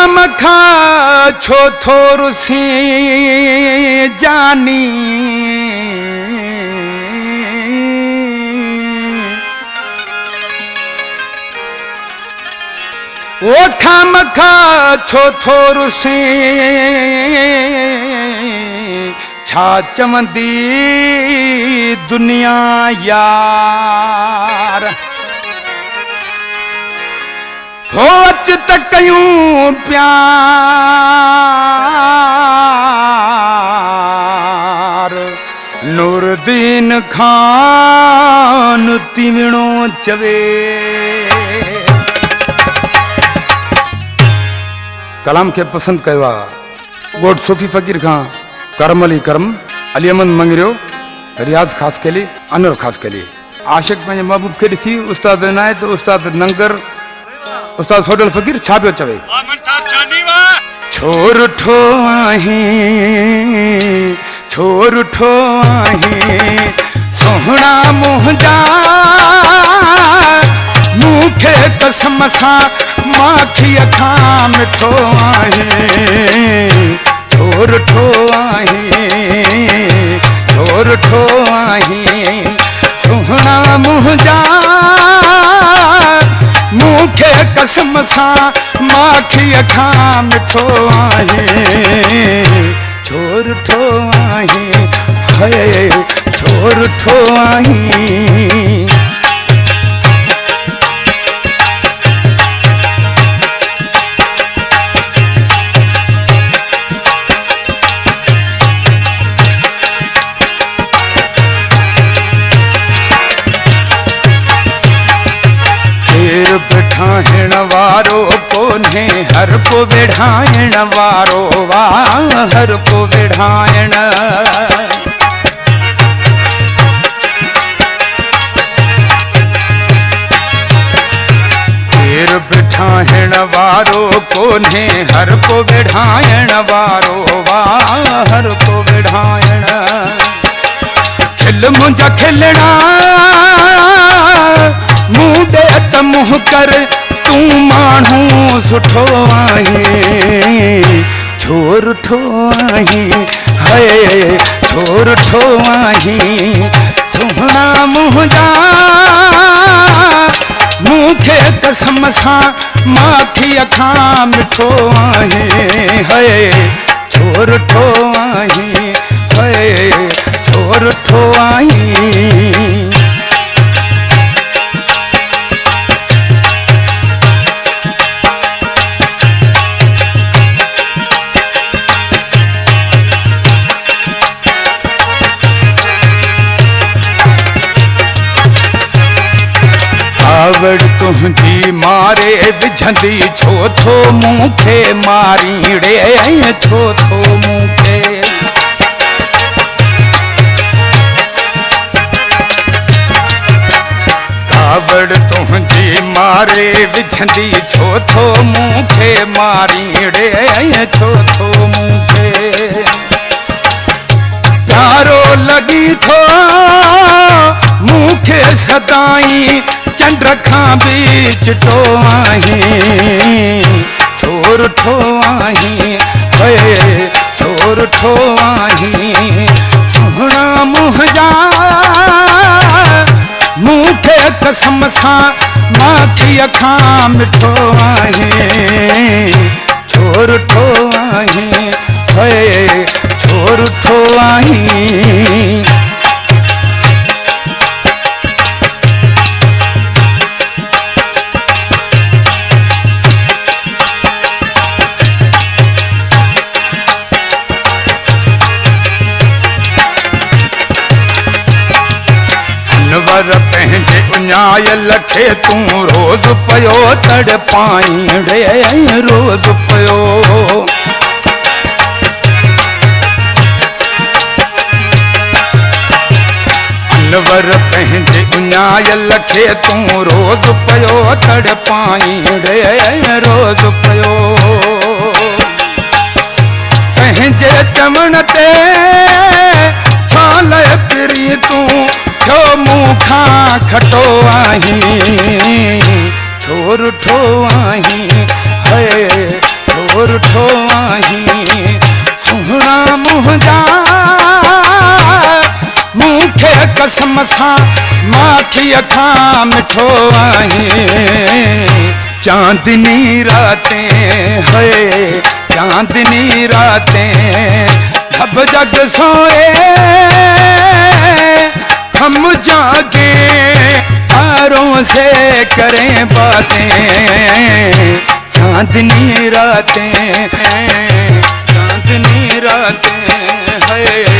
खामखा छो थोर से जानी ओ खामखा छो थोर से छा चवंदी दुनिया यार हो अच त कयूं प्यार नूरदीन खान तिवणो चवे कलाम के पसंद कयो गोट सूफी फकीर खां करम अली करम अली अहमद मंगरियो रियाज खास के लिए अनवर खास के लिए आशिक पंहिंजे महबूब के ॾिसी उस्ताद इनायत उस्ताद नंगर उस्ताद सोडल फकीर छा पियो चवे छोर ठो आहे सोहणा मुंहिंजा मूंखे कसम सां माखीअ खां मिठो आहे छोर ठो आहे सोहणा मुंहिंजा मूंखे कसम सां माखीअ खां मिठो आहे छोर ठो आहे छोर ठो आहे बिठाइण वारो कोन्हे हर को बिठाइण वारो हर को बिठाइण बिठाइण वारो कोन्हे हर को बिठाइण वारो हर को बिठाइण खिल मुंहिंजा खिलणा मुँह दे त मुँह कर तू माण्हू सुठो आहे छोर ठो आहे छोर ठो आहे सुहिणा मुंहिंजा मूंखे कसम सां माखीअ खां मिठो आहे छोर ठो आहे छोर ठो आहे आवड़ तुझी मारे विझंदी छो थो मूंखे मारीड़े छो थो मूंखे आवड़ तुझी मारे विझंदी छो थो मूंखे मारीड़े छो थो मूंखे प्यारो लगी थो मूंखे सदाई चंड खां भी चिटो आहे छोर ठो आहे छोर ठो आहे सुहिणा मुंहिंजा मूंखे कसम सां माखीअ खां मिठो आहे छोर ठो आहे छोर ठो आहे अनवर पंहिंजे उञायल खे तूं रोज़ पियो तड़पाईंदे रोज़ पियो अनवर पंहिंजे उञायल खे तूं रोज़ पियो तड़पाईंदे रोज़ पियो पंहिंजे चवण ते छाल किरी तूं छो मूंखां खटो आहीं छोर ठो आहीं छोर असा माखी अखा मिठो आहीं चांदनी रातें है चांदनी रातें सब जग सोए हम जागे तारों से करें बातें चांदनी रातें चांदनी रातें है